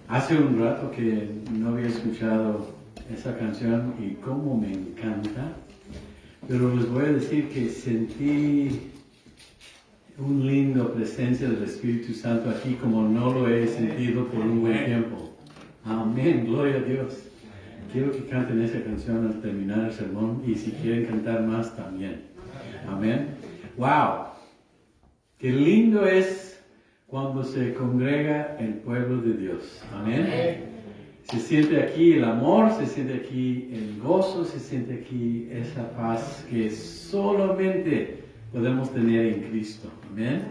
Hace un rato que no había escuchado esa canción y cómo me encanta, pero les voy a decir que sentí un lindo presencia del Espíritu Santo aquí como no lo he sentido por un buen tiempo. Amén, gloria a Dios. Quiero que canten esa canción al terminar el sermón y si quieren cantar más también. Amén. Wow, qué lindo es cuando se congrega el pueblo de Dios. Amén. Se siente aquí el amor, se siente aquí el gozo, se siente aquí esa paz que solamente podemos tener en Cristo. Amén.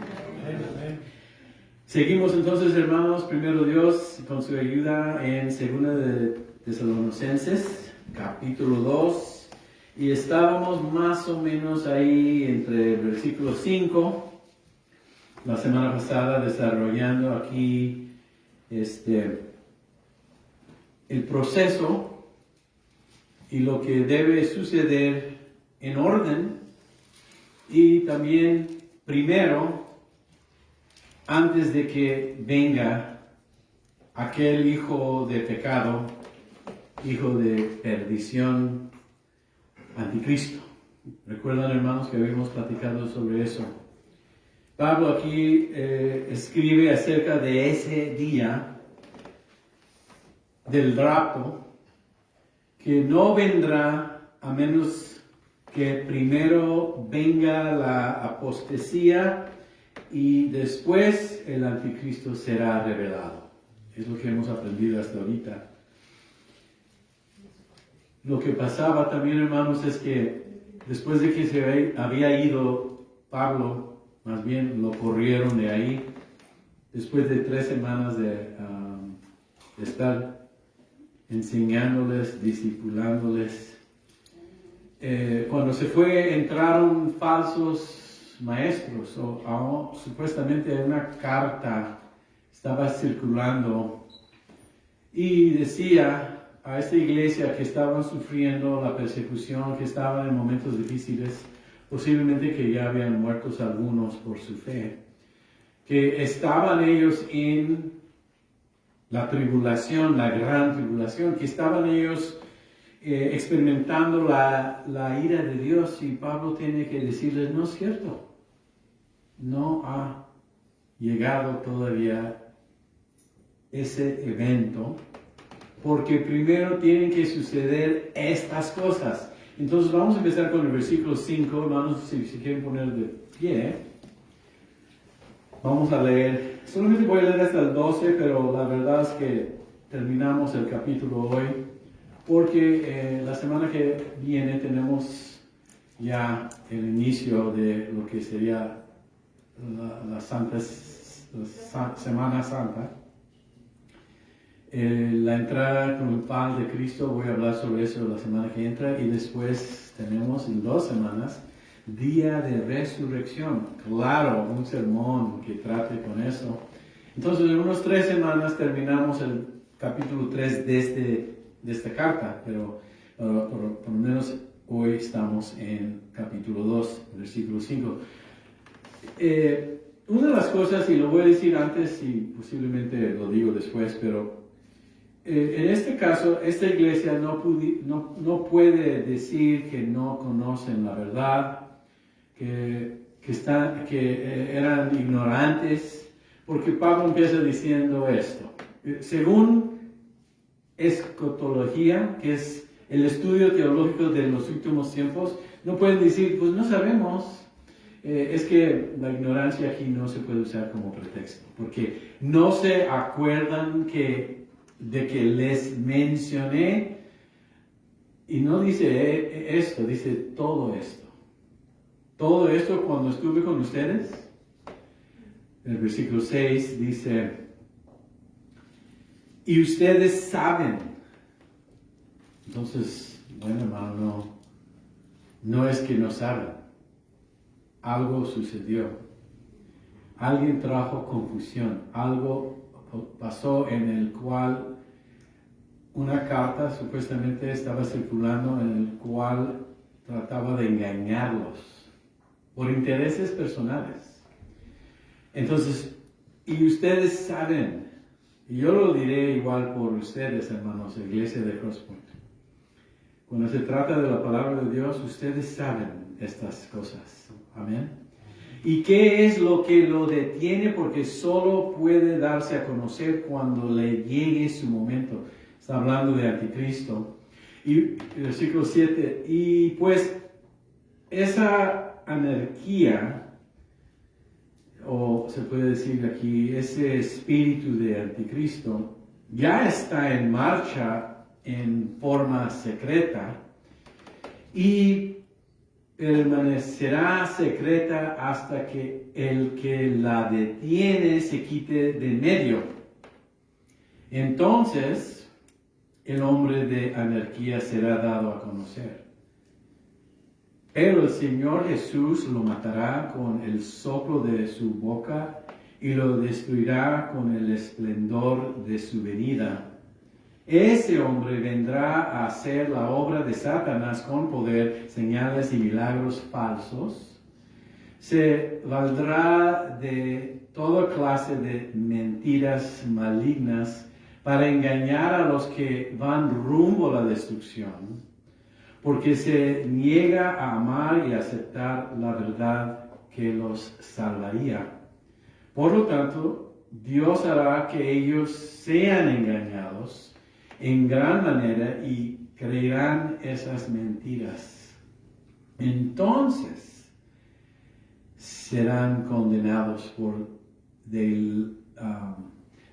Seguimos entonces, hermanos, primero Dios, con su ayuda en 2 de Tesalonicenses, capítulo 2, y estábamos más o menos ahí entre el versículo 5, la semana pasada desarrollando aquí el proceso y lo que debe suceder en orden y también primero antes de que venga aquel hijo de pecado, hijo de perdición, anticristo. ¿Recuerdan, hermanos, que habíamos platicado sobre eso? Pablo aquí escribe acerca de ese día del rapto, que no vendrá a menos que primero venga la apostasía y después el anticristo será revelado. Es lo que hemos aprendido hasta ahorita. Lo que pasaba también, hermanos, es que después de que se había ido Pablo, más bien lo corrieron de ahí, después de 3 semanas de estar enseñándoles, discipulándoles. Cuando se fue, entraron falsos maestros, supuestamente una carta estaba circulando y decía a esta iglesia que estaban sufriendo la persecución, que estaban en momentos difíciles, posiblemente que ya habían muerto algunos por su fe, que estaban ellos en la tribulación, la gran tribulación, que estaban ellos experimentando la ira de Dios, y Pablo tiene que decirles, no es cierto, no ha llegado todavía ese evento, porque primero tienen que suceder estas cosas. Entonces vamos a empezar con el versículo 5, hermanos, si quieren poner de pie. Vamos a leer, solamente voy a leer hasta el 12, pero la verdad es que terminamos el capítulo hoy, porque la semana que viene tenemos ya el inicio de lo que sería la Semana Santa. La entrada con el pan de Cristo, voy a hablar sobre eso la semana que entra, y después tenemos en 2 semanas Día de Resurrección. Claro, un sermón que trate con eso. Entonces, en unas 3 semanas terminamos el capítulo 3 de esta carta, pero por lo menos hoy estamos en capítulo 2, versículo 5. Una de las cosas, y lo voy a decir antes y posiblemente lo digo después, pero en este caso, esta iglesia no puede decir que no conocen la verdad, que eran ignorantes, porque Pablo empieza diciendo esto. Según escatología, que es el estudio teológico de los últimos tiempos, no pueden decir, pues no sabemos. Es que la ignorancia aquí no se puede usar como pretexto, porque no se acuerdan de que les mencioné, y no dice esto, dice todo esto. Todo esto cuando estuve con ustedes. El versículo 6 dice, y ustedes saben. Entonces, bueno, hermano, no es que no saben. Algo sucedió. Alguien trajo confusión. Algo pasó en el cual una carta supuestamente estaba circulando en el cual trataba de engañarlos por intereses personales. Entonces, y ustedes saben, Y yo lo diré igual por ustedes, hermanos, iglesia de Crosspoint. Cuando se trata de la palabra de Dios, ustedes saben estas cosas. Amén. ¿Y qué es lo que lo detiene? Porque solo puede darse a conocer cuando le llegue su momento. Está hablando de anticristo. Y versículo 7. Y pues esa anarquía, o se puede decir aquí, ese espíritu de anticristo, ya está en marcha en forma secreta y permanecerá secreta hasta que el que la detiene se quite de medio. Entonces, el hombre de anarquía será dado a conocer. Pero el Señor Jesús lo matará con el soplo de su boca y lo destruirá con el esplendor de su venida. Ese hombre vendrá a hacer la obra de Satanás con poder, señales y milagros falsos. Se valdrá de toda clase de mentiras malignas para engañar a los que van rumbo a la destrucción, porque se niega a amar y aceptar la verdad que los salvaría. Por lo tanto, Dios hará que ellos sean engañados en gran manera y creerán esas mentiras. Entonces serán condenados por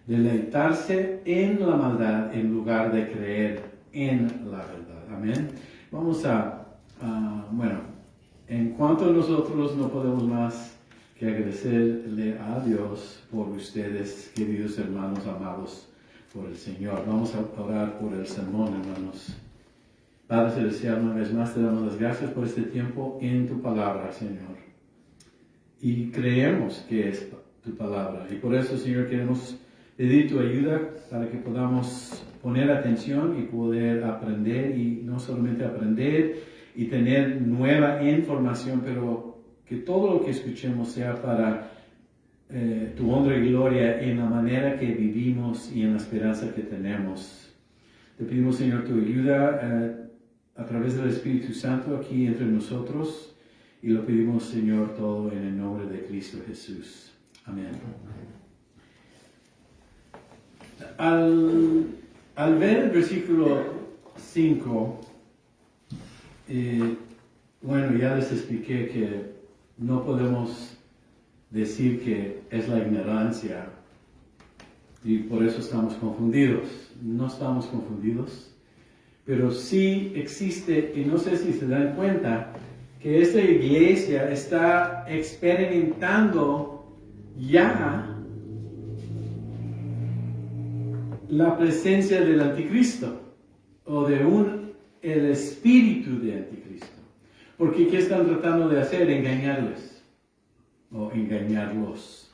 deleitarse en la maldad en lugar de creer en la verdad. Amén. Vamos en cuanto a nosotros no podemos más que agradecerle a Dios por ustedes, queridos hermanos amados por el Señor. Vamos a orar por el sermón, hermanos. Padre Celestial, una vez más te damos las gracias por este tiempo en tu palabra, Señor. Y creemos que es tu palabra. Y por eso, Señor, queremos pedir tu ayuda para que podamos poner atención y poder aprender, y no solamente aprender y tener nueva información, pero que todo lo que escuchemos sea para tu honra y gloria en la manera que vivimos y en la esperanza que tenemos. Te pedimos, Señor, tu ayuda a través del Espíritu Santo aquí entre nosotros, y lo pedimos, Señor, todo en el nombre de Cristo Jesús. Amén. Al ver el versículo 5, ya les expliqué que no podemos decir que es la ignorancia y por eso estamos confundidos. No estamos confundidos, pero sí existe, y no sé si se dan cuenta, que esta iglesia está experimentando ya la presencia del anticristo o de el espíritu de anticristo. Porque ¿qué están tratando de hacer? Engañarles o engañarlos.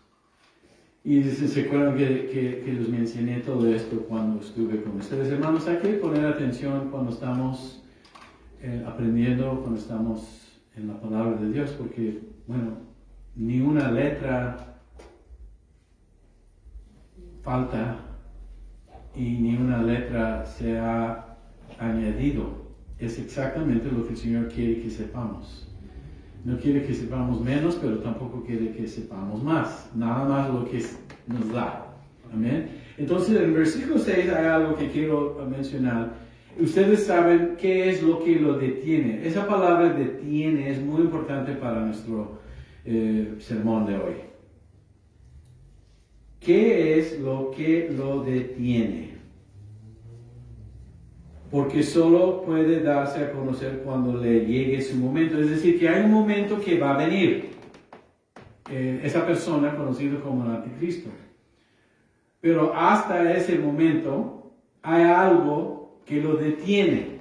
Y se acuerdan que les mencioné todo esto cuando estuve con ustedes. Hermanos, hay que poner atención cuando estamos aprendiendo, cuando estamos en la palabra de Dios, porque, ni una letra falta y ni una letra se ha añadido. Es exactamente lo que el Señor quiere que sepamos. No quiere que sepamos menos, pero tampoco quiere que sepamos más. Nada más lo que nos da. Amén. Entonces, en el versículo 6 hay algo que quiero mencionar. Ustedes saben qué es lo que lo detiene. Esa palabra detiene es muy importante para nuestro sermón de hoy. ¿Qué es lo que lo detiene? Porque solo puede darse a conocer cuando le llegue su momento. Es decir, que hay un momento que va a venir. Esa persona conocida como el anticristo. Pero hasta ese momento hay algo que lo detiene.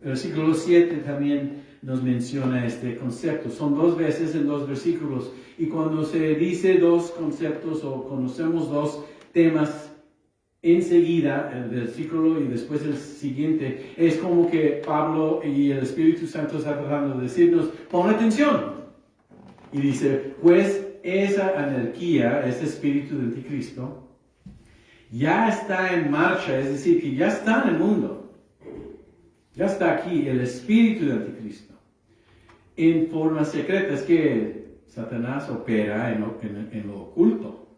El versículo 7 también nos menciona este concepto. Son 2 veces en 2 versículos. Y cuando se dice 2 conceptos o conocemos 2 temas enseguida, el versículo y después el siguiente, es como que Pablo y el Espíritu Santo están tratando de decirnos, pon atención. Y dice, pues esa anarquía, ese espíritu de anticristo, ya está en marcha, es decir, que ya está en el mundo. Ya está aquí el espíritu del anticristo. En forma secreta, es que Satanás opera en lo oculto.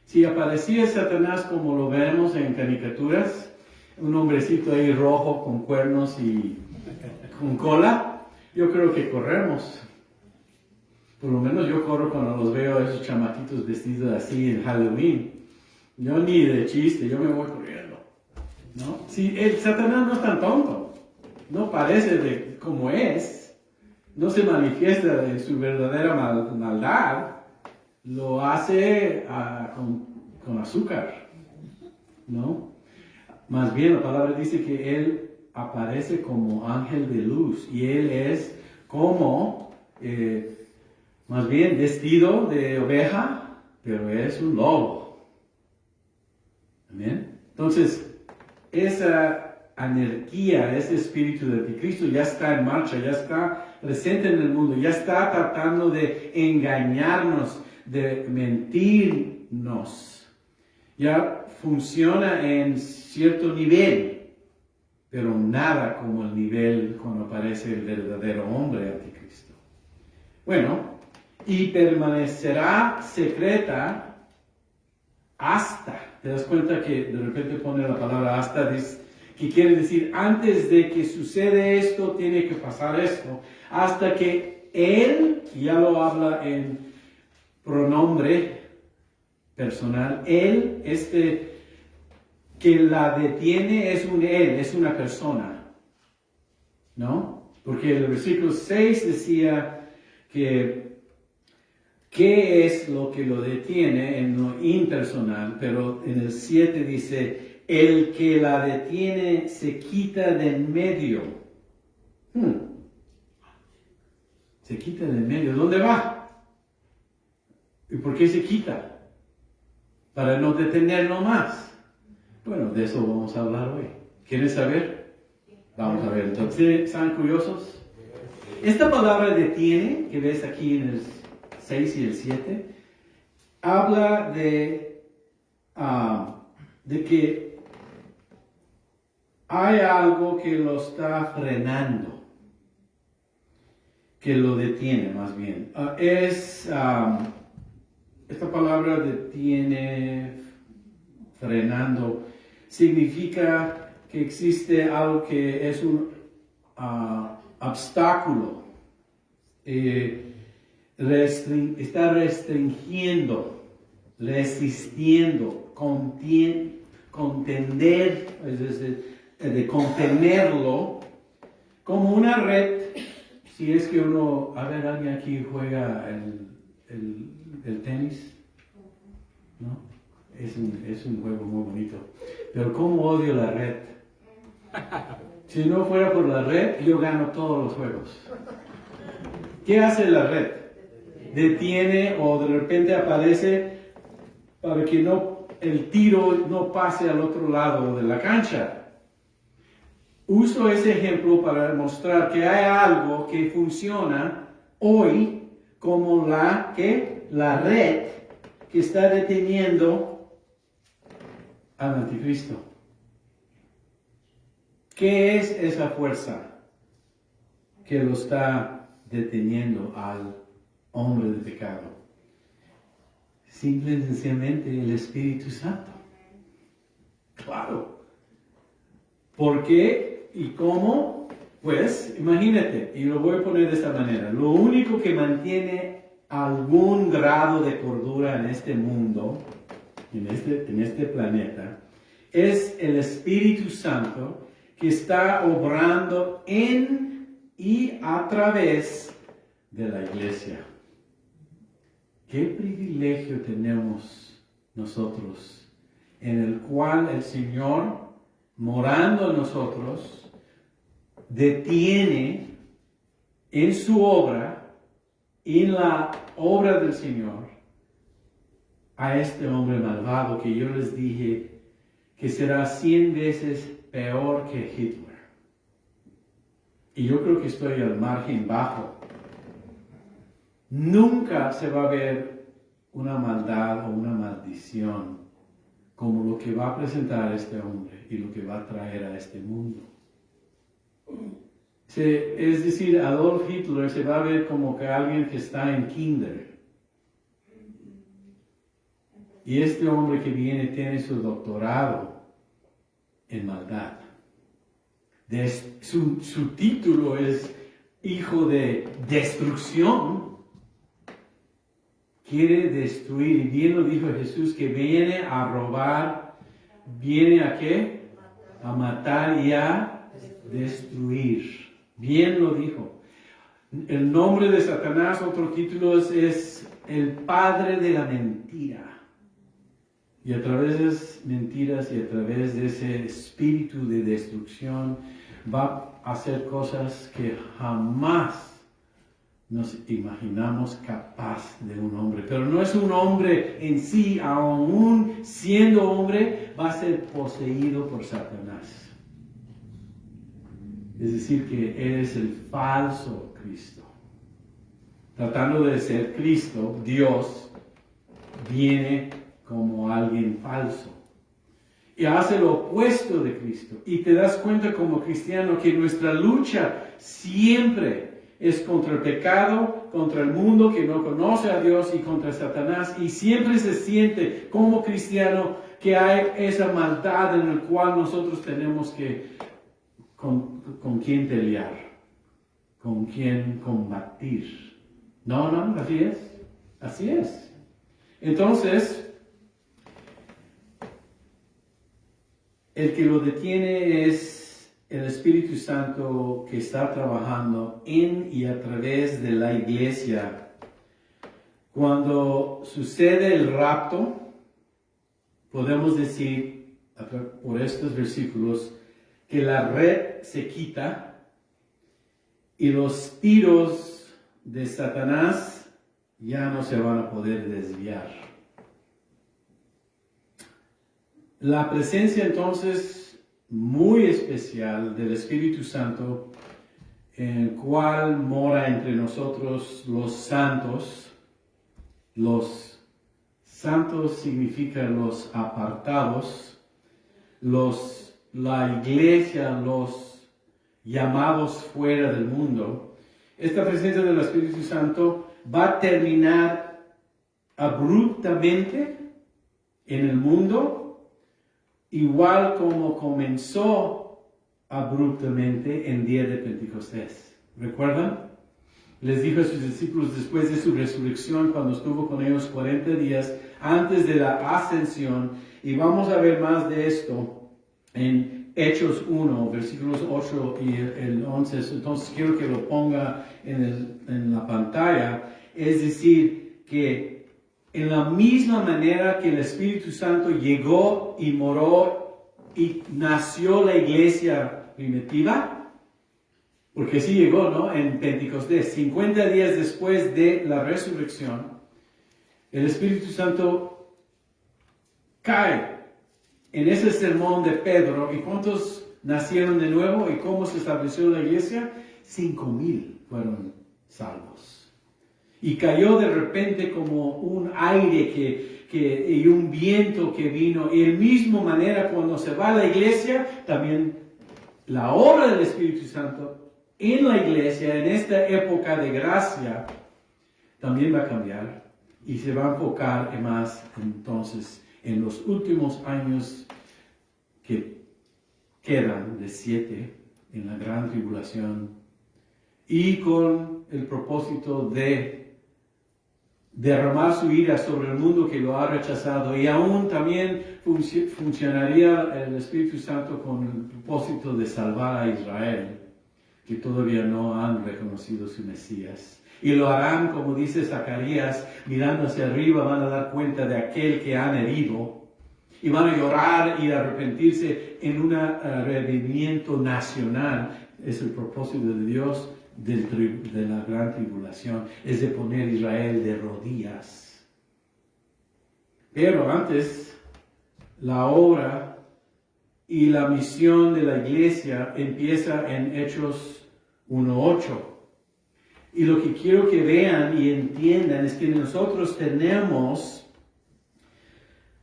Si aparecía Satanás como lo vemos en caricaturas, un hombrecito ahí rojo con cuernos y con cola, yo creo que corremos. Por lo menos yo corro cuando los veo a esos chamaquitos vestidos así en Halloween. Yo ni de chiste, yo me voy corriendo, ¿no? Si el Satanás no es tan tonto, no parece de como es, no se manifiesta de su verdadera maldad, lo hace con azúcar, ¿no? Más bien la palabra dice que él aparece como ángel de luz y él es como, más bien vestido de oveja, pero es un lobo. Amén. Entonces, esa anarquía, ese espíritu del anticristo ya está en marcha, ya está presente en el mundo, ya está tratando de engañarnos, de mentirnos. Ya funciona en cierto nivel, pero nada como el nivel cuando aparece el verdadero hombre anticristo. Bueno, y permanecerá secreta hasta. ¿Te das cuenta que de repente pone la palabra hasta? Que quiere decir, antes de que sucede esto, tiene que pasar esto. Hasta que él, ya lo habla en pronombre personal, él, que la detiene es un él, es una persona. ¿No? Porque el versículo 6 decía que ¿qué es lo que lo detiene en lo impersonal? Pero en el 7 dice, el que la detiene se quita de en medio. Se quita de en medio. ¿Dónde va? ¿Y por qué se quita? Para no detenerlo más. Bueno, de eso vamos a hablar hoy. ¿Quieren saber? Vamos a ver. Entonces, ¿están curiosos? Esta palabra detiene, que ves aquí en el 6 y el 7, habla de que hay algo que lo está frenando, que lo detiene más bien. Esta palabra detiene, frenando, significa que existe algo que es un obstáculo. Está restringiendo, resistiendo, contender, es decir, de contenerlo, como una red. Si es que uno, a ver, alguien aquí juega el tenis, ¿no? Es un juego muy bonito, pero cómo odio la red. Si no fuera por la red, yo gano todos los juegos. ¿Qué hace la red? Detiene o de repente aparece para que el tiro no pase al otro lado de la cancha. Uso ese ejemplo para mostrar que hay algo que funciona hoy como la red que está deteniendo al anticristo. ¿Qué es esa fuerza que lo está deteniendo al hombre de pecado? Simple y sencillamente el Espíritu Santo. Claro. ¿Por qué y cómo? Pues imagínate, y lo voy a poner de esta manera. Lo único que mantiene algún grado de cordura en este mundo, en este planeta, es el Espíritu Santo que está obrando en y a través de la iglesia. Qué privilegio tenemos nosotros, en el cual el Señor, morando en nosotros, detiene en su obra, en la obra del Señor, a este hombre malvado que yo les dije que será 100 veces peor que Hitler. Y yo creo que estoy al margen bajo. Nunca se va a ver una maldad o una maldición como lo que va a presentar este hombre y lo que va a traer a este mundo. Es decir, Adolf Hitler se va a ver como que alguien que está en kinder. Y este hombre que viene tiene su doctorado en maldad. Su título es hijo de destrucción. Quiere destruir. Y bien lo dijo Jesús, que viene a robar. ¿Viene a qué? A matar y a destruir. Bien lo dijo. El nombre de Satanás, otro título, es el padre de la mentira. Y a través de esas mentiras y a través de ese espíritu de destrucción va a hacer cosas que jamás nos imaginamos capaz de un hombre. Pero no es un hombre en sí, aún siendo hombre, va a ser poseído por Satanás. Es decir, que Él es el falso Cristo. Tratando de ser Cristo, Dios viene como alguien falso. Y hace lo opuesto de Cristo. Y te das cuenta como cristiano que nuestra lucha siempre es contra el pecado, contra el mundo que no conoce a Dios y contra Satanás. Y siempre se siente como cristiano que hay esa maldad en la cual nosotros tenemos que con quién pelear, con quién combatir. No, así es. Así es. Entonces, el que lo detiene es el Espíritu Santo que está trabajando en y a través de la iglesia. Cuando sucede el rapto, podemos decir, por estos versículos, que la red se quita y los tiros de Satanás ya no se van a poder desviar. La presencia entonces muy especial del Espíritu Santo, en el cual mora entre nosotros los santos. Los santos significan los apartados, la iglesia, los llamados fuera del mundo. Esta presencia del Espíritu Santo va a terminar abruptamente en el mundo, igual como comenzó abruptamente en día de Pentecostés. ¿Recuerdan? Les dijo a sus discípulos después de su resurrección, cuando estuvo con ellos 40 días antes de la ascensión, y vamos a ver más de esto en Hechos 1, versículos 8 y el 11. Entonces quiero que lo ponga en la pantalla. Es decir, que en la misma manera que el Espíritu Santo llegó y moró y nació la iglesia primitiva, porque sí llegó, ¿no? En Pentecostés, 50 días después de la resurrección, el Espíritu Santo cae en ese sermón de Pedro. ¿Y cuántos nacieron de nuevo? ¿Y cómo se estableció la iglesia? 5,000 fueron salvos. Y cayó de repente como un aire y un viento que vino. Y de la misma manera, cuando se va a la iglesia, también la obra del Espíritu Santo en la iglesia, en esta época de gracia, también va a cambiar. Y se va a enfocar más entonces en los últimos años que quedan de 7 en la gran tribulación, y con el propósito de derramar su ira sobre el mundo que lo ha rechazado, y aún también funcionaría el Espíritu Santo con el propósito de salvar a Israel, que todavía no han reconocido su Mesías. Y lo harán, como dice Zacarías, mirando hacia arriba, van a dar cuenta de aquel que han herido, y van a llorar y arrepentirse en un redimimiento nacional. Es el propósito de Dios de la gran tribulación, es de poner a Israel de rodillas. Pero antes, la obra y la misión de la iglesia empieza en Hechos 1:8. Y lo que quiero que vean y entiendan es que nosotros tenemos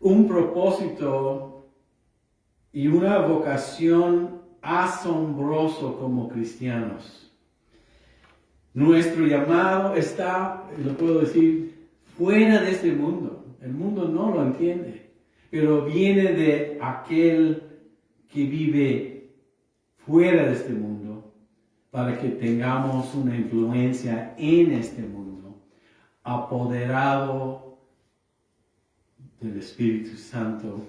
un propósito y una vocación asombroso como cristianos. Nuestro llamado está, lo puedo decir, fuera de este mundo. El mundo no lo entiende, pero viene de aquel que vive fuera de este mundo para que tengamos una influencia en este mundo, apoderado del Espíritu Santo,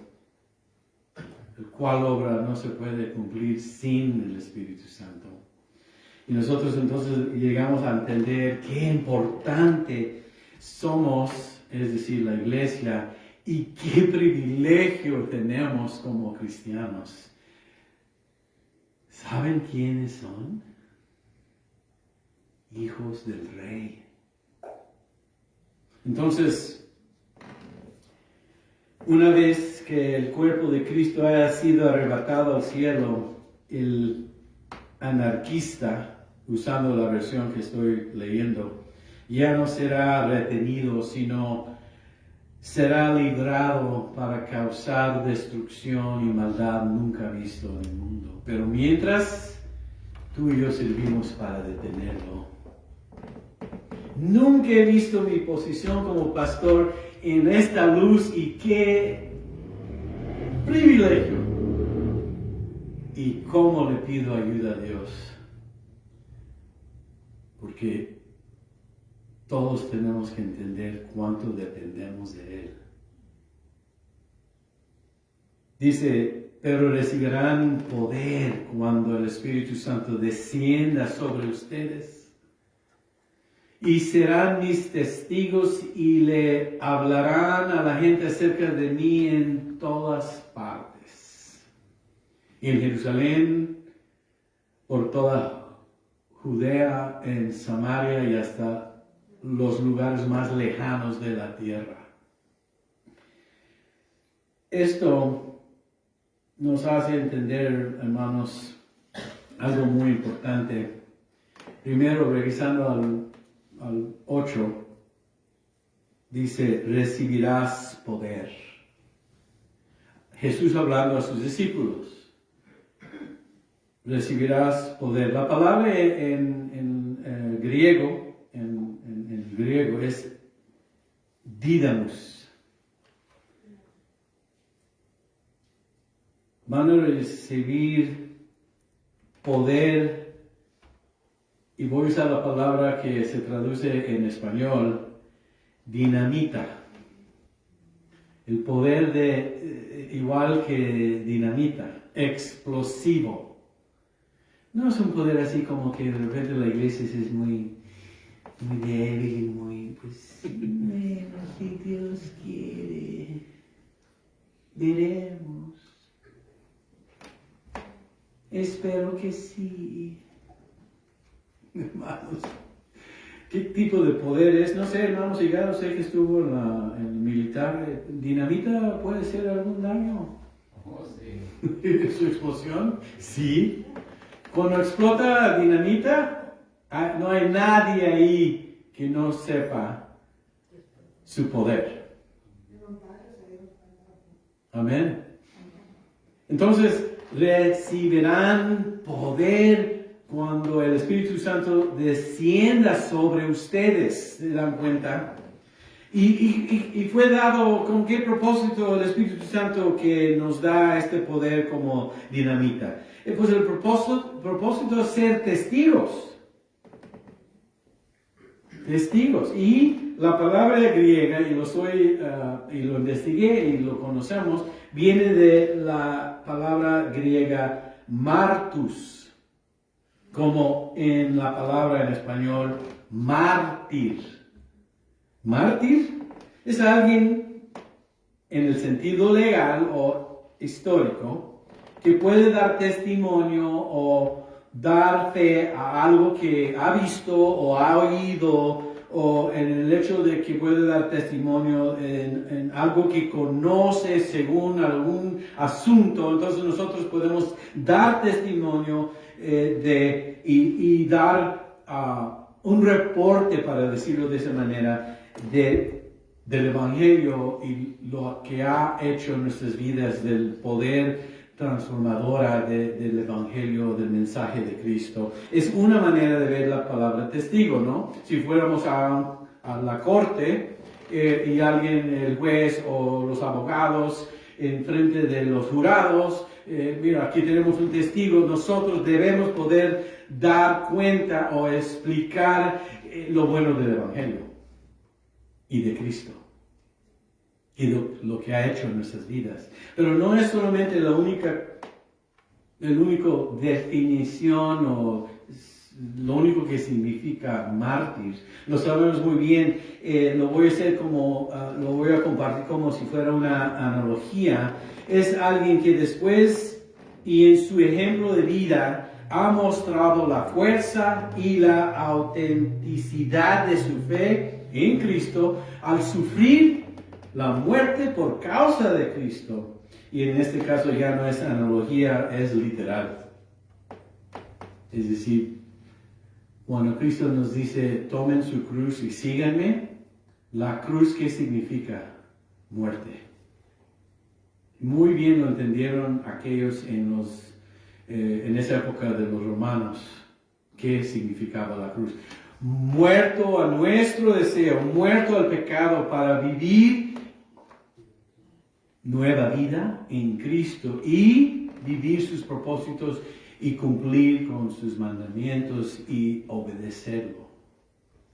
el cual obra no se puede cumplir sin el Espíritu Santo. Y nosotros entonces llegamos a entender qué importante somos, es decir, la iglesia, y qué privilegio tenemos como cristianos. ¿Saben quiénes son? Hijos del Rey. Entonces, una vez que el cuerpo de Cristo haya sido arrebatado al cielo, el anarquista, usando la versión que estoy leyendo, ya no será retenido, sino será librado para causar destrucción y maldad nunca visto en el mundo. Pero mientras, tú y yo servimos para detenerlo. Nunca he visto mi posición como pastor en esta luz, y qué privilegio. Y cómo le pido ayuda a Dios. Porque todos tenemos que entender cuánto dependemos de Él. Dice, pero recibirán poder cuando el Espíritu Santo descienda sobre ustedes. Y serán mis testigos y le hablarán a la gente acerca de mí en todas partes. En Jerusalén, por toda Judea, en Samaria y hasta los lugares más lejanos de la tierra. Esto nos hace entender, hermanos, algo muy importante. Primero, revisando al 8, dice, recibirás poder. Jesús hablando a sus discípulos. Recibirás poder. La palabra en griego, en griego es didamos. Van a recibir poder. Y voy a usar la palabra que se traduce en español, dinamita. El poder igual que dinamita, explosivo. No es un poder así como que de repente la iglesia es muy débil y muy, pues, bueno, si Dios quiere, veremos. Espero que sí. Hermanos, ¿qué tipo de poder es? No sé, hermanos, Higado, sé que estuvo en el militar. ¿Dinamita puede ser algún daño? Oh, sí. ¿Su explosión? Sí. Cuando explota dinamita, no hay nadie ahí que no sepa su poder. Amén. Entonces, recibirán poder cuando el Espíritu Santo descienda sobre ustedes. ¿Se dan cuenta? Y fue dado, ¿con qué propósito el Espíritu Santo que nos da este poder como dinamita? Pues el propósito es ser testigos. Testigos. Y la palabra griega, y lo investigué y lo conocemos, viene de la palabra griega martus, como en la palabra en español mártir. Mártir es alguien en el sentido legal o histórico que puede dar testimonio o dar fe a algo que ha visto o ha oído, o en el hecho de que puede dar testimonio en algo que conoce según algún asunto. Entonces nosotros podemos dar testimonio y dar un reporte, para decirlo de esa manera, de del Evangelio y lo que ha hecho en nuestras vidas, del poder transformadora del Evangelio, del mensaje de Cristo. Es una manera de ver la palabra testigo, ¿no? Si fuéramos a la corte y alguien, el juez o los abogados, en frente de los jurados, mira, aquí tenemos un testigo, nosotros debemos poder dar cuenta o explicar lo bueno del Evangelio y de Cristo y lo que ha hecho en nuestras vidas. Pero no es solamente la única definición o lo único que significa mártir. Lo sabemos muy bien. Lo voy a hacer lo voy a compartir como si fuera una analogía. Es alguien que después y en su ejemplo de vida ha mostrado la fuerza y la autenticidad de su fe en Cristo al sufrir la muerte por causa de Cristo. Y en este caso ya no es analogía, es literal. Es decir, cuando Cristo nos dice, tomen su cruz y síganme, la cruz, ¿qué significa? Muerte. Muy bien lo entendieron aquellos en esa época de los romanos, qué significaba la cruz. Muerto a nuestro deseo, muerto al pecado para vivir nueva vida en Cristo y vivir sus propósitos y cumplir con sus mandamientos y obedecerlo.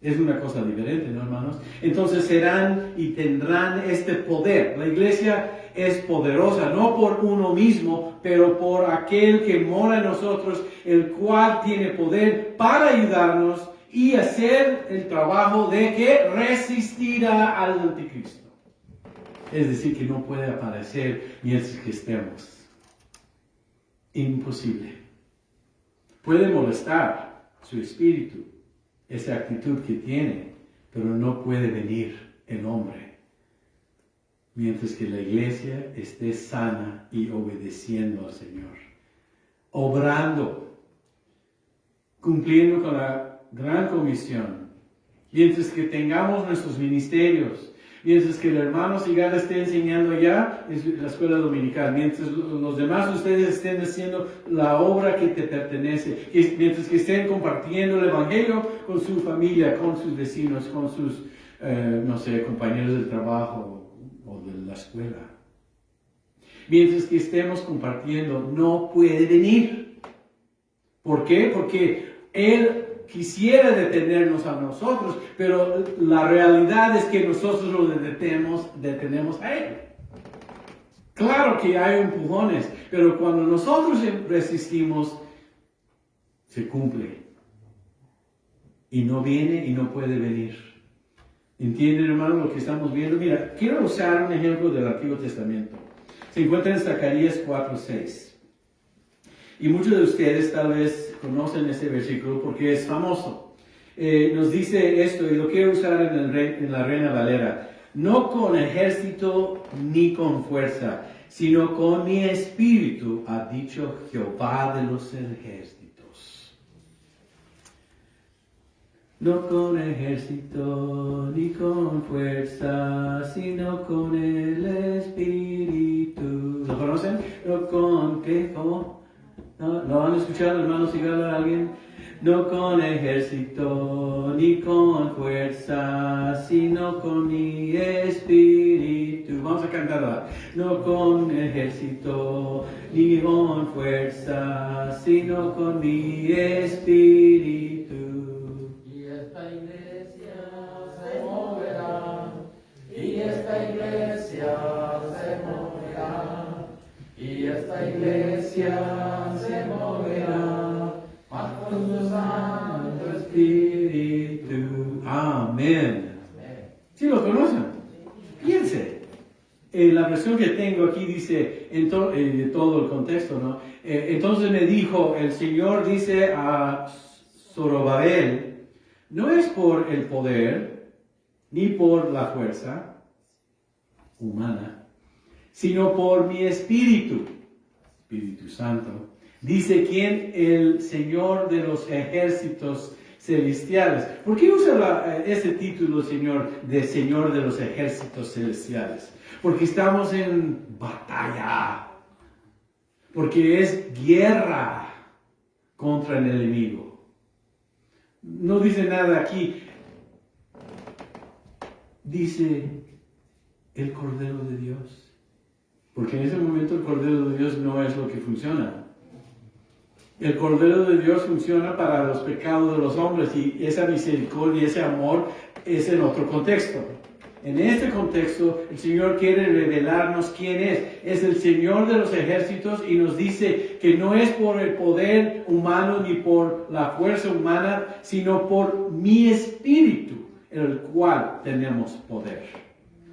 Es una cosa diferente, ¿no, hermanos? Entonces serán y tendrán este poder. La iglesia es poderosa, no por uno mismo, pero por aquel que mora en nosotros, el cual tiene poder para ayudarnos y hacer el trabajo de que resistirá al anticristo. Es decir, que no puede aparecer mientras que estemos. Imposible. Puede molestar su espíritu, esa actitud que tiene, pero no puede venir el hombre. Mientras que la iglesia esté sana y obedeciendo al Señor. Obrando, cumpliendo con la gran comisión. Mientras que tengamos nuestros ministerios. Mientras que el hermano Sigala esté enseñando allá en la escuela dominical, mientras los demás ustedes estén haciendo la obra que te pertenece, mientras que estén compartiendo el Evangelio con su familia, con sus vecinos, con sus, compañeros del trabajo o de la escuela. Mientras que estemos compartiendo, no puede venir. ¿Por qué? Porque Él quisiera detenernos a nosotros, pero la realidad es que nosotros lo detenemos a Él. Claro que hay empujones, pero cuando nosotros resistimos, se cumple. Y no viene y no puede venir. ¿Entienden, hermano, lo que estamos viendo? Mira, quiero usar un ejemplo del Antiguo Testamento. Se encuentra en Zacarías 4:6. Y muchos de ustedes tal vez conocen ese versículo porque es famoso. Nos dice esto, y lo quiero usar en la Reina Valera. No con ejército ni con fuerza, sino con mi espíritu, ha dicho Jehová de los ejércitos. No con ejército ni con fuerza, sino con el espíritu. ¿Lo conocen? No con qué, ¿cómo? ¿No? ¿Lo han escuchado, hermanos, si habla alguien? No con ejército ni con fuerza, sino con mi espíritu. Vamos a cantarla. No con ejército ni con fuerza, sino con mi espíritu. Y esta iglesia se moverá, y esta iglesia se moverá, y esta iglesia se moverá, bajo su Santo Espíritu. Amén. ¿Sí lo conocen? Piense. La versión que tengo aquí dice, todo el contexto, ¿no? Entonces me dijo, el Señor dice a Zorobabel, no es por el poder, ni por la fuerza humana, sino por mi Espíritu Santo. Dice quien el Señor de los ejércitos celestiales. ¿Por qué usa ese título, Señor, de Señor de los ejércitos celestiales? Porque estamos en batalla. Porque es guerra contra el enemigo. No dice nada aquí. Dice el Cordero de Dios. Porque en ese momento el Cordero de Dios no es lo que funciona. El Cordero de Dios funciona para los pecados de los hombres y esa misericordia y ese amor es en otro contexto. En este contexto, el Señor quiere revelarnos quién es. Es el Señor de los ejércitos y nos dice que no es por el poder humano ni por la fuerza humana, sino por mi espíritu, en el cual tenemos poder.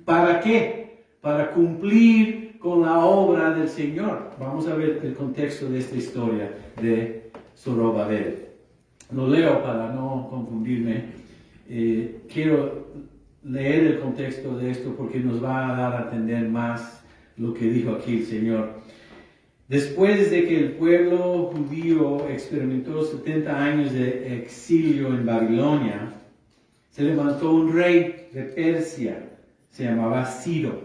¿Para qué? Para cumplir con la obra del Señor. Vamos a ver el contexto de esta historia de Zorobabel. Lo leo para no confundirme. Quiero leer el contexto de esto porque nos va a dar a entender más lo que dijo aquí el Señor. Después de que el pueblo judío experimentó 70 años de exilio en Babilonia, se levantó un rey de Persia, se llamaba Ciro,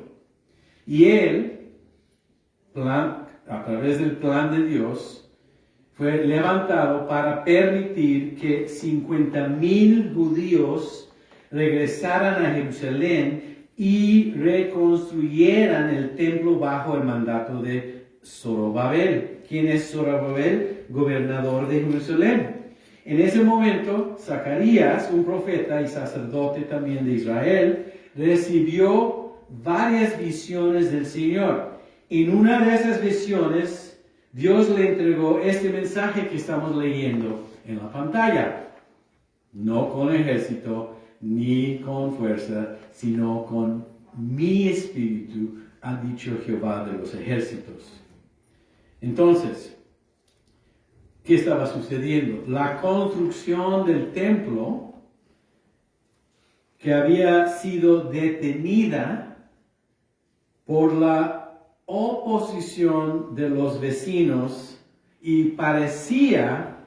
y él, a través del plan de Dios, fue levantado para permitir que 50,000 judíos regresaran a Jerusalén y reconstruyeran el templo bajo el mandato de Zorobabel. ¿Quién es Zorobabel? Gobernador de Jerusalén. En ese momento, Zacarías, un profeta y sacerdote también de Israel, recibió varias visiones del Señor. En una de esas visiones, Dios le entregó este mensaje que estamos leyendo en la pantalla. No con ejército, ni con fuerza, sino con mi espíritu, ha dicho Jehová de los ejércitos. Entonces, ¿qué estaba sucediendo? La construcción del templo, que había sido detenida por la oposición de los vecinos y parecía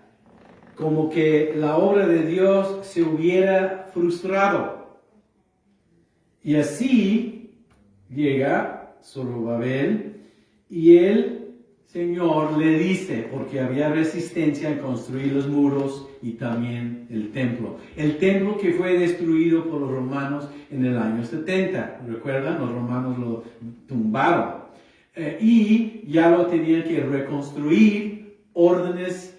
como que la obra de Dios se hubiera frustrado. Y así llega Zorobabel y el Señor le dice, porque había resistencia en construir los muros y también el templo. El templo que fue destruido por los romanos en el año 70. ¿Recuerdan? Los romanos lo tumbaron. Y ya lo tenían que reconstruir, órdenes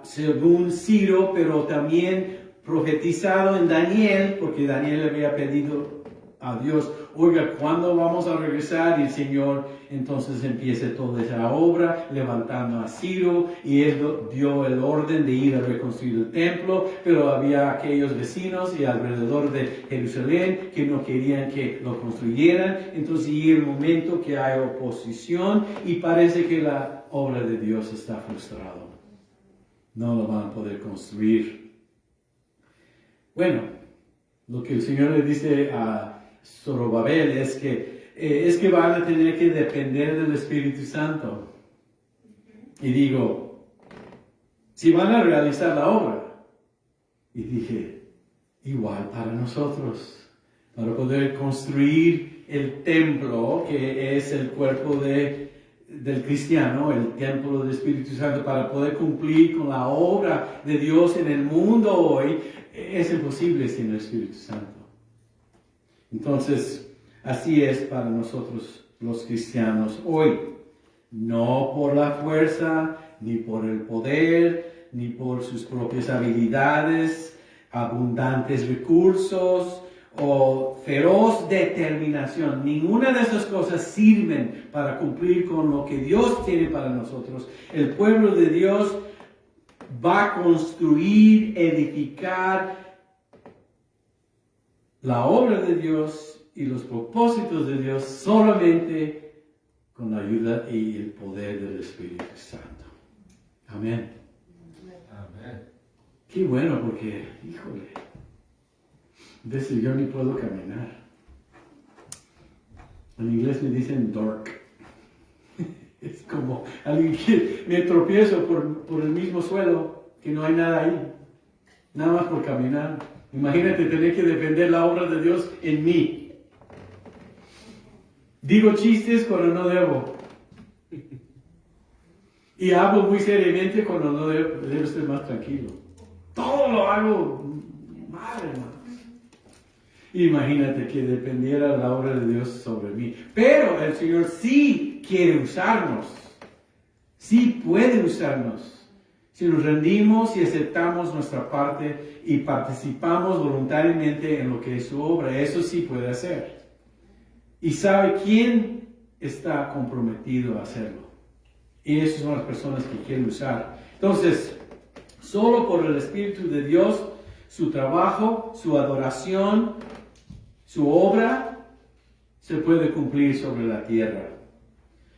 según Ciro, pero también profetizado en Daniel, porque Daniel le había pedido a Dios, oiga, ¿cuándo vamos a regresar? Y el Señor entonces empieza toda esa obra, levantando a Ciro, y él dio el orden de ir a reconstruir el templo, pero había aquellos vecinos y alrededor de Jerusalén que no querían que lo construyeran. Entonces llega el momento que hay oposición y parece que la obra de Dios está frustrada. No lo van a poder construir. Bueno, lo que el Señor le dice a Zorobabel es que van a tener que depender del Espíritu Santo. Y digo, si van a realizar la obra. Y dije, igual para nosotros, para poder construir el templo, que es el cuerpo del cristiano, el templo del Espíritu Santo, para poder cumplir con la obra de Dios en el mundo hoy, es imposible sin el Espíritu Santo. Entonces, así es para nosotros los cristianos hoy. No por la fuerza, ni por el poder, ni por sus propias habilidades, abundantes recursos o feroz determinación. Ninguna de esas cosas sirven para cumplir con lo que Dios tiene para nosotros. El pueblo de Dios va a construir, edificar la obra de Dios y los propósitos de Dios solamente con la ayuda y el poder del Espíritu Santo. Amén. Amén. Qué bueno, porque, híjole, desde yo ni puedo caminar. En inglés me dicen dork. Es como alguien que me tropiezo por el mismo suelo, que no hay nada ahí. nada más por caminar. Imagínate tener que defender la obra de Dios en mí. Digo chistes cuando no debo. Y hablo muy seriamente cuando no debo estar más tranquilo. Todo lo hago mal, hermanos. Imagínate que dependiera la obra de Dios sobre mí. Pero el Señor sí quiere usarnos. Sí puede usarnos. Si nos rendimos y aceptamos nuestra parte y participamos voluntariamente en lo que es su obra, eso sí puede hacer. Y sabe quién está comprometido a hacerlo. Y esas son las personas que quieren usar. Entonces, solo por el Espíritu de Dios, su trabajo, su adoración, su obra, se puede cumplir sobre la tierra.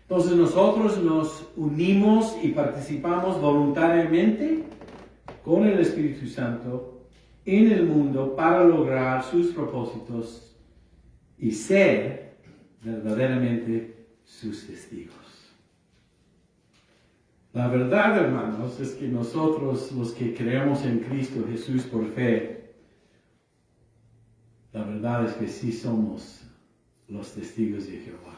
Entonces nosotros nos unimos y participamos voluntariamente con el Espíritu Santo en el mundo para lograr sus propósitos y ser verdaderamente sus testigos. La verdad, hermanos, es que nosotros, los que creemos en Cristo Jesús por fe, la verdad es que sí somos los testigos de Jehová.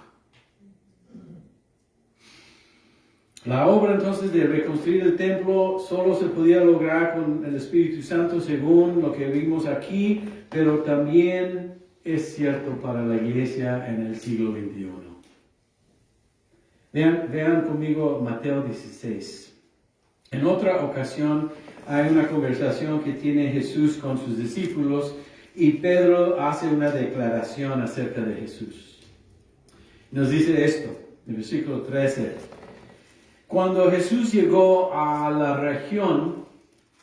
La obra entonces de reconstruir el templo solo se podía lograr con el Espíritu Santo según lo que vimos aquí, pero también es cierto para la iglesia en el siglo XXI. Vean conmigo Mateo 16. En otra ocasión hay una conversación que tiene Jesús con sus discípulos y Pedro hace una declaración acerca de Jesús. Nos dice esto, en el versículo 13. Cuando Jesús llegó a la región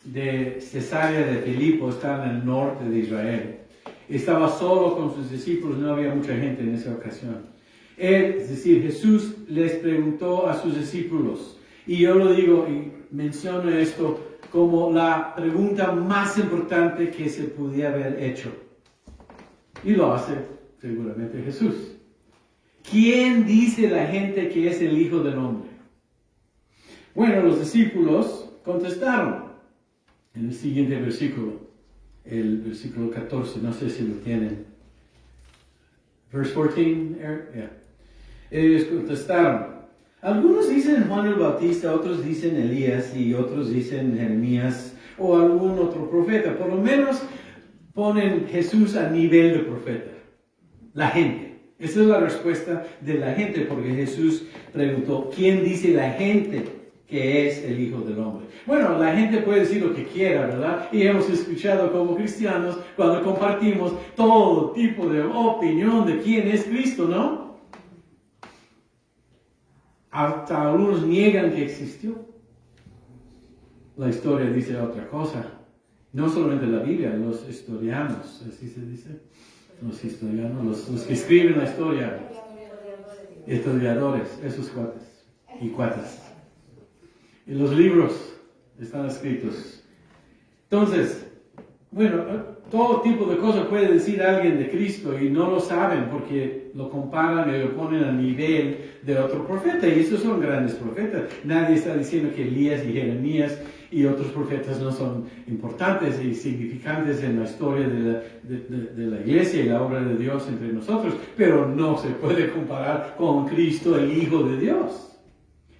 de Cesarea de Filipo, está en el norte de Israel, estaba solo con sus discípulos, no había mucha gente en esa ocasión. Es decir, Jesús les preguntó a sus discípulos, y yo lo digo y menciono esto como la pregunta más importante que se podía haber hecho. Y lo hace seguramente Jesús. ¿Quién dice la gente que es el Hijo del Hombre? Bueno, los discípulos contestaron en el siguiente versículo, el versículo 14, no sé si lo tienen. Verse 14, Eric? Yeah. Ellos contestaron. Algunos dicen Juan el Bautista, otros dicen Elías y otros dicen Jeremías o algún otro profeta. Por lo menos ponen Jesús a nivel de profeta. La gente. Esa es la respuesta de la gente porque Jesús preguntó, ¿quién dice la gente que es el Hijo del Hombre? Bueno, la gente puede decir lo que quiera, ¿verdad? Y hemos escuchado como cristianos cuando compartimos todo tipo de opinión de quién es Cristo, ¿no? Hasta algunos niegan que existió. La historia dice otra cosa. No solamente la Biblia, los historianos, así se dice. Los historianos, los que escriben la historia. Historiadores, esos cuates y cuatas. Y los libros están escritos. Entonces, bueno, todo tipo de cosas puede decir alguien de Cristo y no lo saben porque lo comparan y lo ponen a nivel de otro profeta. Y esos son grandes profetas. Nadie está diciendo que Elías y Jeremías y otros profetas no son importantes y significantes en la historia de la iglesia y la obra de Dios entre nosotros. Pero no se puede comparar con Cristo, el Hijo de Dios.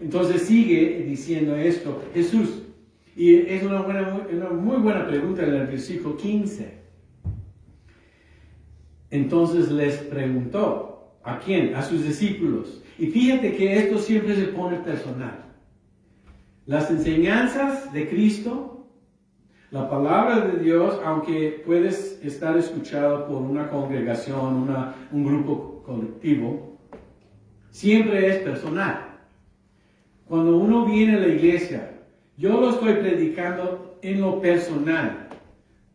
Entonces sigue diciendo esto Jesús. Y es una muy buena pregunta en el versículo 15. Entonces les preguntó, ¿a quién? A sus discípulos. Y fíjate que esto siempre se pone personal. Las enseñanzas de Cristo, la palabra de Dios, aunque puedes estar escuchado por una congregación, un grupo colectivo, siempre es personal. Cuando uno viene a la iglesia, yo lo estoy predicando en lo personal.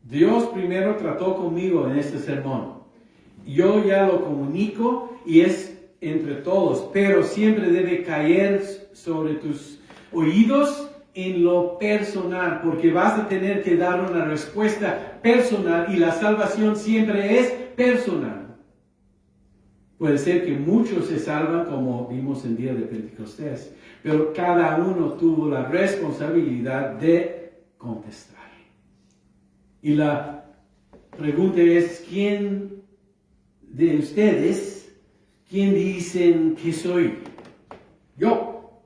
Dios primero trató conmigo en este sermón. Yo ya lo comunico y es entre todos, pero siempre debe caer sobre tus oídos en lo personal, porque vas a tener que dar una respuesta personal y la salvación siempre es personal. Puede ser que muchos se salvan como vimos en día de Pentecostés, pero cada uno tuvo la responsabilidad de contestar. Y la pregunta es, ¿quién de ustedes, quién dicen que soy? Yo.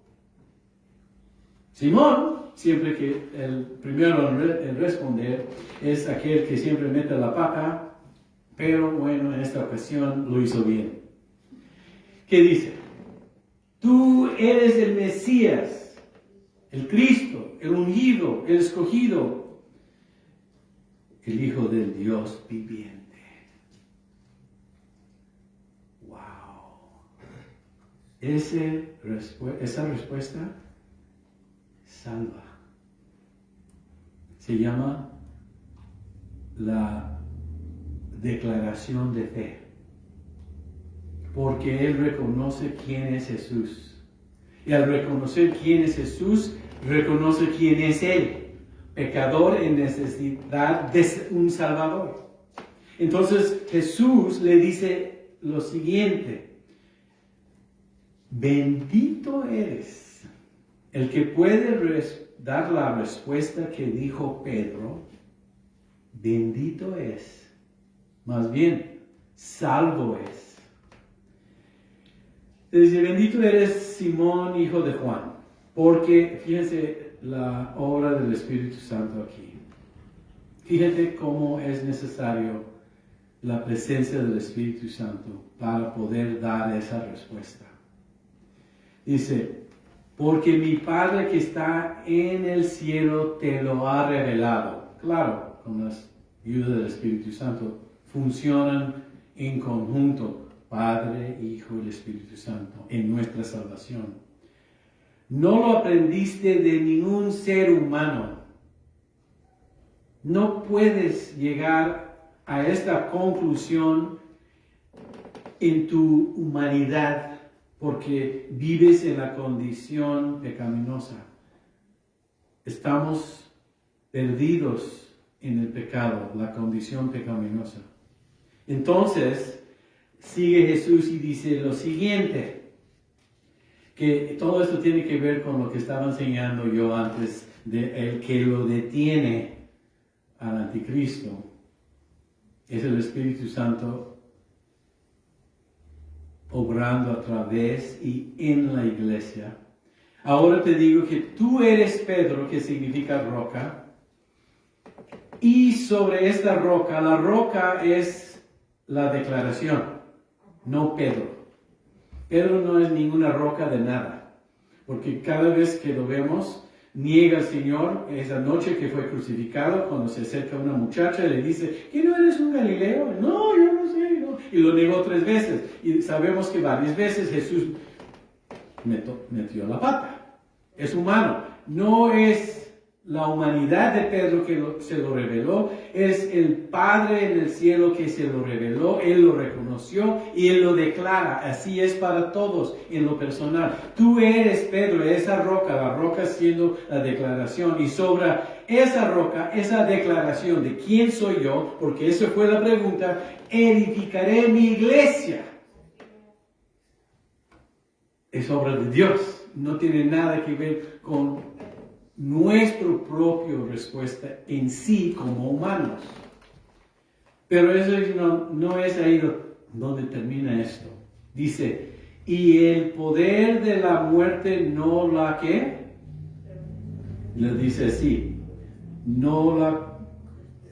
Simón, siempre que el primero en responder es aquel que siempre mete la pata, pero bueno, en esta ocasión lo hizo bien. ¿Qué dice? Tú eres el Mesías, el Cristo, el ungido, el escogido, el Hijo del Dios viviente. Wow. Esa respuesta salva. Se llama la declaración de fe. Porque él reconoce quién es Jesús. Y al reconocer quién es Jesús, reconoce quién es él. Pecador en necesidad de un Salvador. Entonces Jesús le dice lo siguiente. Bendito eres. El que puede dar la respuesta que dijo Pedro, bendito es. Más bien, salvo es. Dice, bendito eres Simón, hijo de Juan, porque fíjense la obra del Espíritu Santo aquí. Fíjate cómo es necesario la presencia del Espíritu Santo para poder dar esa respuesta. Dice, porque mi Padre que está en el cielo te lo ha revelado. Claro, con la ayuda del Espíritu Santo funcionan en conjunto. Padre, Hijo y el Espíritu Santo, en nuestra salvación. No lo aprendiste de ningún ser humano. No puedes llegar a esta conclusión en tu humanidad porque vives en la condición pecaminosa. Estamos perdidos en el pecado, la condición pecaminosa. Entonces, sigue Jesús y dice lo siguiente, que todo esto tiene que ver con lo que estaba enseñando yo antes de el que lo detiene al anticristo. Es el Espíritu Santo obrando a través y en la iglesia. Ahora te digo que tú eres Pedro, que significa roca, y sobre esta roca, la roca es la declaración. No Pedro. Pedro no es ninguna roca de nada. Porque cada vez que lo vemos, niega al Señor esa noche que fue crucificado, cuando se acerca una muchacha y le dice, ¿que no eres un Galileo? No, yo no sé. No. Y lo negó 3 veces. Y sabemos que varias veces Jesús metió la pata. Es humano. No es la humanidad de Pedro que se lo reveló, es el Padre en el cielo que se lo reveló, Él lo reconoció y Él lo declara. Así es para todos en lo personal. Tú eres Pedro, esa roca, la roca siendo la declaración. Y sobre esa roca, esa declaración de quién soy yo, porque esa fue la pregunta, edificaré mi iglesia. Es obra de Dios, no tiene nada que ver con nuestra propia respuesta en sí como humanos. Pero eso no es ahí donde termina esto. Dice, y el poder de la muerte no la ¿qué? Le dice así,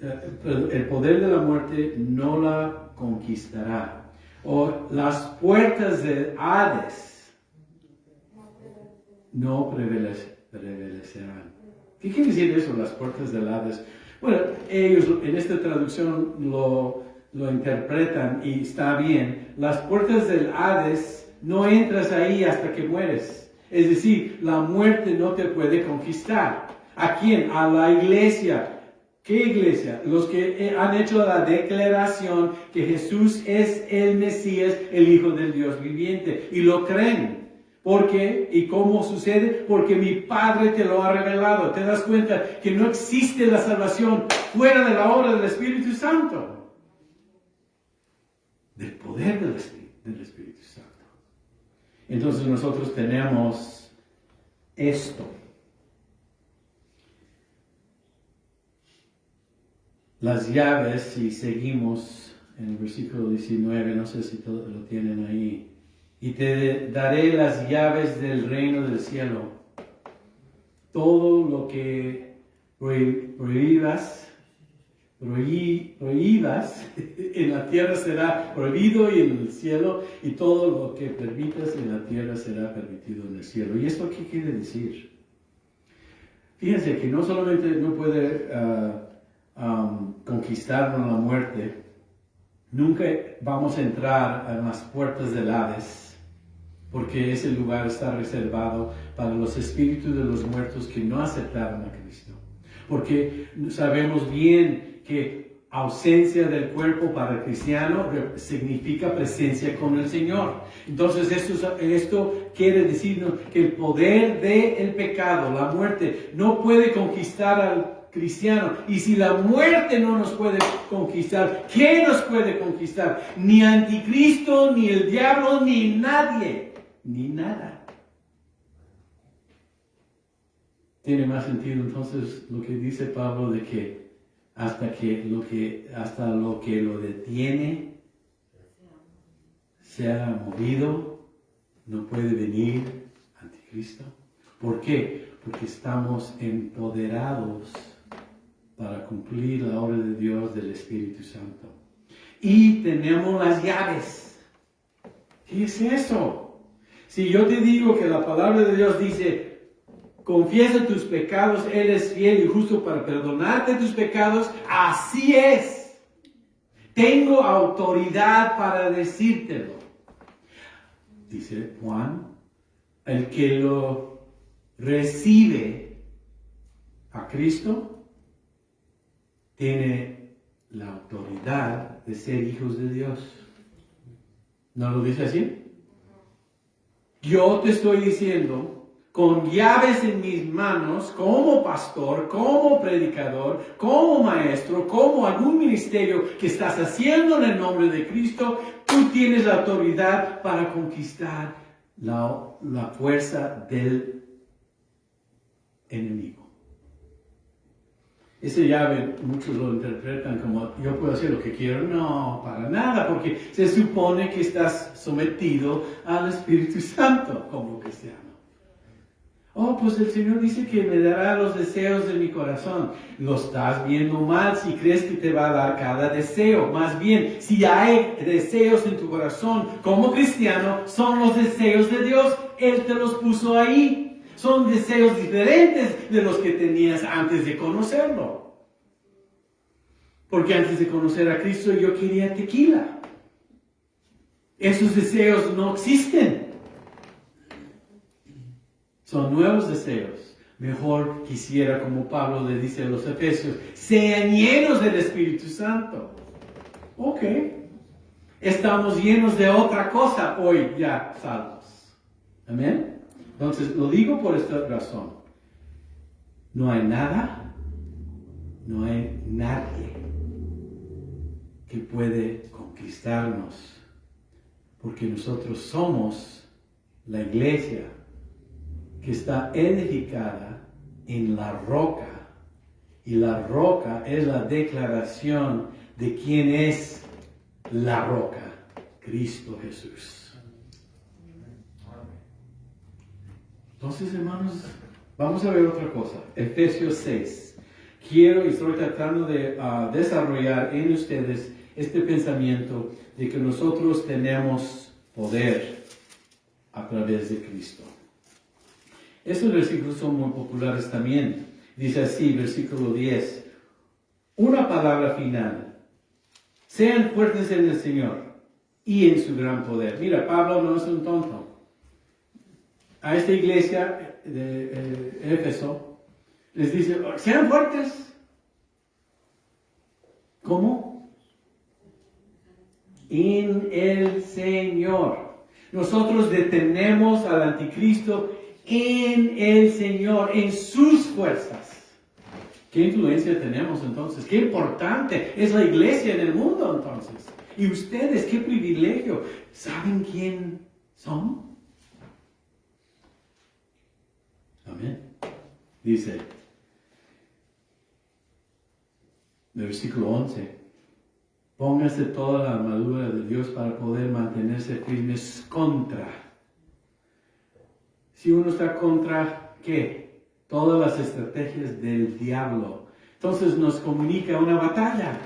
el poder de la muerte no la conquistará. O las puertas del Hades no prevalecerán. ¿Qué quiere decir eso, las puertas del Hades? Bueno, ellos en esta traducción lo interpretan y está bien. Las puertas del Hades no entras ahí hasta que mueres. Es decir, la muerte no te puede conquistar. ¿A quién? A la iglesia. ¿Qué iglesia? Los que han hecho la declaración que Jesús es el Mesías, el Hijo del Dios viviente, y lo creen. ¿Por qué? ¿Y cómo sucede? Porque mi Padre te lo ha revelado. ¿Te das cuenta que no existe la salvación fuera de la obra del Espíritu Santo? Del poder del Espíritu Santo. Entonces nosotros tenemos esto. las llaves, si seguimos en el versículo 19, no sé si todo lo tienen ahí. Y te daré las llaves del reino del cielo. Todo lo que prohíbas en la tierra será prohibido y en el cielo, y todo lo que permitas en la tierra será permitido en el cielo. ¿Y esto qué quiere decir? Fíjense que no solamente no puede conquistarnos la muerte, nunca vamos a entrar a las puertas del Hades, porque ese lugar está reservado para los espíritus de los muertos que no aceptaron a Cristo. Porque sabemos bien que ausencia del cuerpo para el cristiano significa presencia con el Señor. Entonces esto quiere decirnos que el poder del pecado, la muerte, no puede conquistar al cristiano. Y si la muerte no nos puede conquistar, ¿qué nos puede conquistar? Ni anticristo, ni el diablo, ni nadie, ni nada. Tiene más sentido entonces lo que dice Pablo de que hasta lo que lo detiene sea movido, no puede venir anticristo. ¿Por qué? Porque estamos empoderados para cumplir la obra de Dios del Espíritu Santo. Y tenemos las llaves. ¿Qué es eso? Si yo te digo que la palabra de Dios dice, confiesa tus pecados, Él es fiel y justo para perdonarte tus pecados, así es. Tengo autoridad para decírtelo. Dice Juan, el que lo recibe a Cristo, tiene la autoridad de ser hijos de Dios. ¿No lo dice así? Yo te estoy diciendo, con llaves en mis manos, como pastor, como predicador, como maestro, como algún ministerio que estás haciendo en el nombre de Cristo, tú tienes la autoridad para conquistar la fuerza del enemigo. Esa llave muchos lo interpretan como yo puedo hacer lo que quiero. No, para nada, porque se supone que estás sometido al Espíritu Santo como cristiano. Oh, pues el Señor dice que me dará los deseos de mi corazón. Lo estás viendo mal si crees que te va a dar cada deseo. Más bien, si hay deseos en tu corazón como cristiano, son los deseos de Dios. Él te los puso ahí. Son deseos diferentes de los que tenías antes de conocerlo. Porque antes de conocer a Cristo yo quería tequila. Esos deseos no existen. Son nuevos deseos. Mejor quisiera, como Pablo le dice a los Efesios, sean llenos del Espíritu Santo. Ok. Estamos llenos de otra cosa hoy ya salvos. Amén. Entonces, lo digo por esta razón. No hay nada, no hay nadie que puede conquistarnos, porque nosotros somos la iglesia que está edificada en la roca, y la roca es la declaración de quién es la roca, Cristo Jesús. Entonces, hermanos, vamos a ver otra cosa. Efesios 6. Quiero y estoy tratando de desarrollar en ustedes este pensamiento de que nosotros tenemos poder a través de Cristo. Estos versículos son muy populares también. Dice así, versículo 10. Una palabra final. Sean fuertes en el Señor y en su gran poder. Mira, Pablo no es un tonto. A esta iglesia de Éfeso les dice, sean fuertes. ¿Cómo? En el Señor. Nosotros detenemos al anticristo en el Señor, en sus fuerzas. ¿Qué influencia tenemos entonces? Qué importante es la iglesia en el mundo entonces. Y ustedes, qué privilegio. ¿Saben quién son? Amén. Dice, Versículo 11. Póngase toda la armadura de Dios para poder mantenerse firmes contra. Si uno está contra, ¿qué? Todas las estrategias del diablo. Entonces nos comunica una batalla.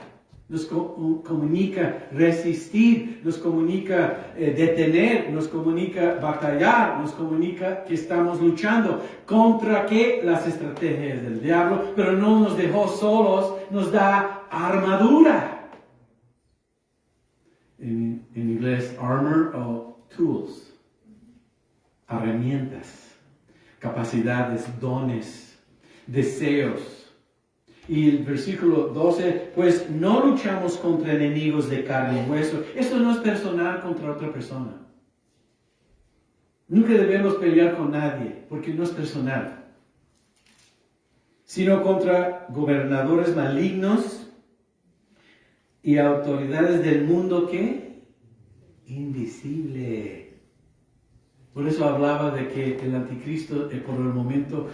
Nos comunica resistir, nos comunica detener, nos comunica batallar, nos comunica que estamos luchando. ¿Contra qué? Las estrategias del diablo, pero no nos dejó solos, nos da armadura. En inglés, armor o tools, herramientas, capacidades, dones, deseos. Y el versículo 12, pues no luchamos contra enemigos de carne y hueso. Esto no es personal contra otra persona. Nunca debemos pelear con nadie, porque no es personal. Sino contra gobernadores malignos y autoridades del mundo, ¿qué? Invisible. Por eso hablaba de que el anticristo, por el momento,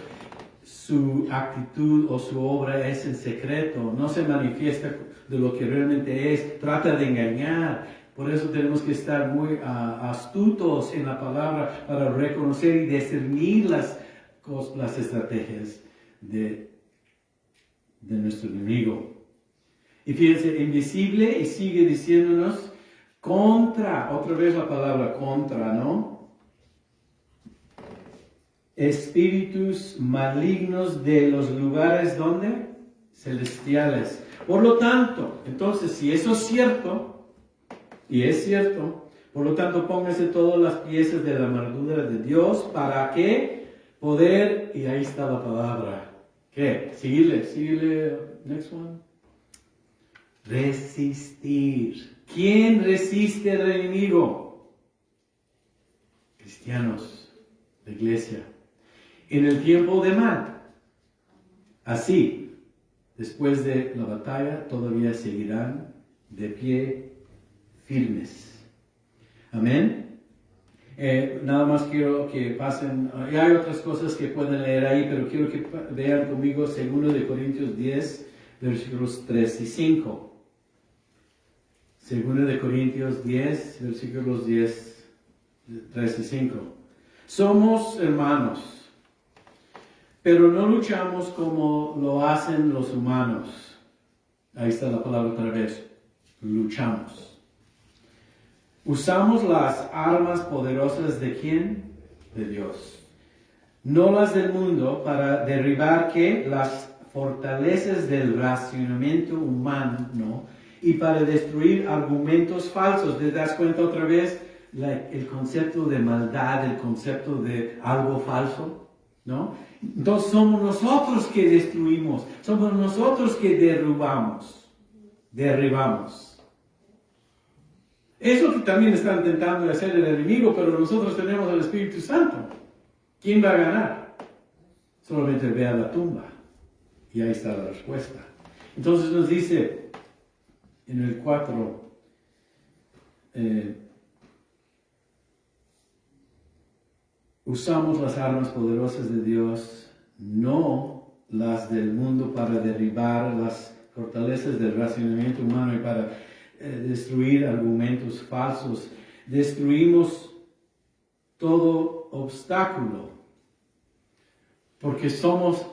su actitud o su obra es en secreto, no se manifiesta de lo que realmente es, trata de engañar. Por eso tenemos que estar muy astutos en la palabra para reconocer y discernir las estrategias de nuestro enemigo. Y fíjense, invisible, y sigue diciéndonos contra, otra vez la palabra contra, ¿no? Espíritus malignos de los lugares, ¿dónde? Celestiales. Por lo tanto, entonces, si eso es cierto, y es cierto, por lo tanto, póngase todas las piezas de la armadura de Dios, ¿para qué? Poder, y ahí está la palabra, ¿qué? Síguele, next one. Resistir. ¿Quién resiste al enemigo? Cristianos, la iglesia. En el tiempo de mal. Así, después de la batalla, todavía seguirán de pie firmes. Amén. Nada más quiero que pasen, y hay otras cosas que pueden leer ahí, pero quiero que vean conmigo 2 Corintios 10, versículos 3 y 5. 2 Corintios 10, versículos 10, 3 y 5. Somos hermanos, pero no luchamos como lo hacen los humanos. Ahí está la palabra otra vez. Luchamos. Usamos las armas poderosas de ¿quién? De Dios. No las del mundo para derribar ¿qué? Las fortalezas del racionamiento humano y para destruir argumentos falsos. ¿Te das cuenta otra vez? El concepto de maldad, el concepto de algo falso, ¿no? Entonces somos nosotros que destruimos, somos nosotros que derribamos. Eso que también está intentando hacer el enemigo, pero nosotros tenemos el Espíritu Santo. ¿Quién va a ganar? Solamente ve a la tumba y ahí está la respuesta. Entonces nos dice en el 4, usamos las armas poderosas de Dios, no las del mundo, para derribar las fortalezas del racionamiento humano y para destruir argumentos falsos. Destruimos todo obstáculo, porque somos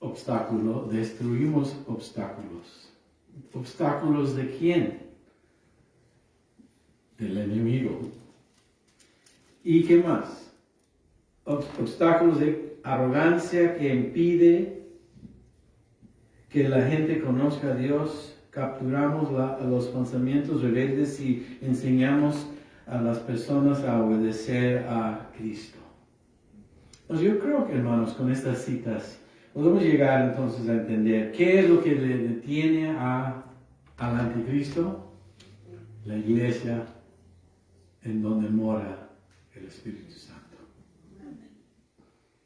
obstáculo, destruimos obstáculos. ¿Obstáculos de quién? Del enemigo. ¿Y qué más? Obstáculos de arrogancia que impide que la gente conozca a Dios. Capturamos los pensamientos rebeldes y enseñamos a las personas a obedecer a Cristo. Pues yo creo que, hermanos, con estas citas podemos llegar entonces a entender qué es lo que le detiene al anticristo. La iglesia en donde mora el Espíritu Santo.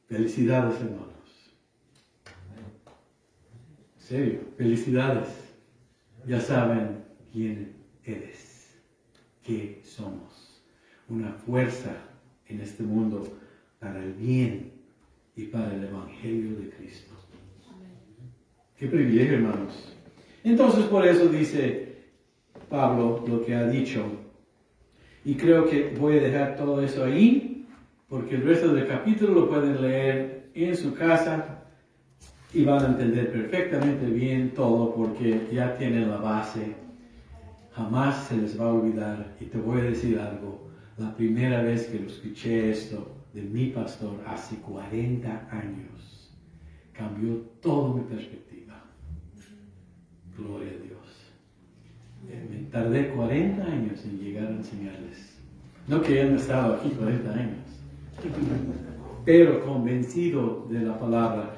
Felicidades, hermanos. En serio, felicidades. Ya saben quién eres, qué somos. Una fuerza en este mundo para el bien y para el Evangelio de Cristo. Qué privilegio, hermanos. Entonces por eso dice Pablo lo que ha dicho. Y creo que voy a dejar todo eso ahí, porque el resto del capítulo lo pueden leer en su casa y van a entender perfectamente bien todo, porque ya tienen la base. Jamás se les va a olvidar. Y te voy a decir algo. La primera vez que lo escuché esto de mi pastor hace 40 años, cambió toda mi perspectiva. Gloria a Dios. Me tardé 40 años en llegar a enseñarles. No que hayan estado aquí 40 años, pero convencido de la palabra.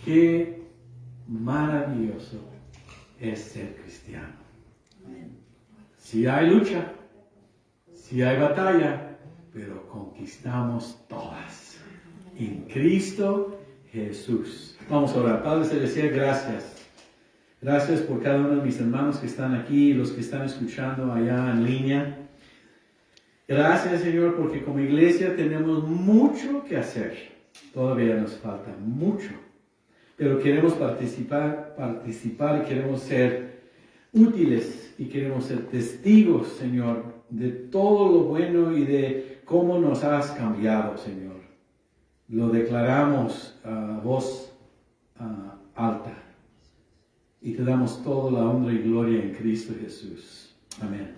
Qué maravilloso es ser cristiano. Si hay lucha, si hay batalla, pero conquistamos todas. En Cristo Jesús. Vamos a orar. Padre Celestial, gracias. Gracias por cada uno de mis hermanos que están aquí y los que están escuchando allá en línea. Gracias, Señor, porque como iglesia tenemos mucho que hacer. Todavía nos falta mucho. Pero queremos participar y queremos ser útiles y queremos ser testigos, Señor, de todo lo bueno y de cómo nos has cambiado, Señor. Lo declaramos a voz alta. Y te damos toda la honra y gloria en Cristo Jesús. Amén.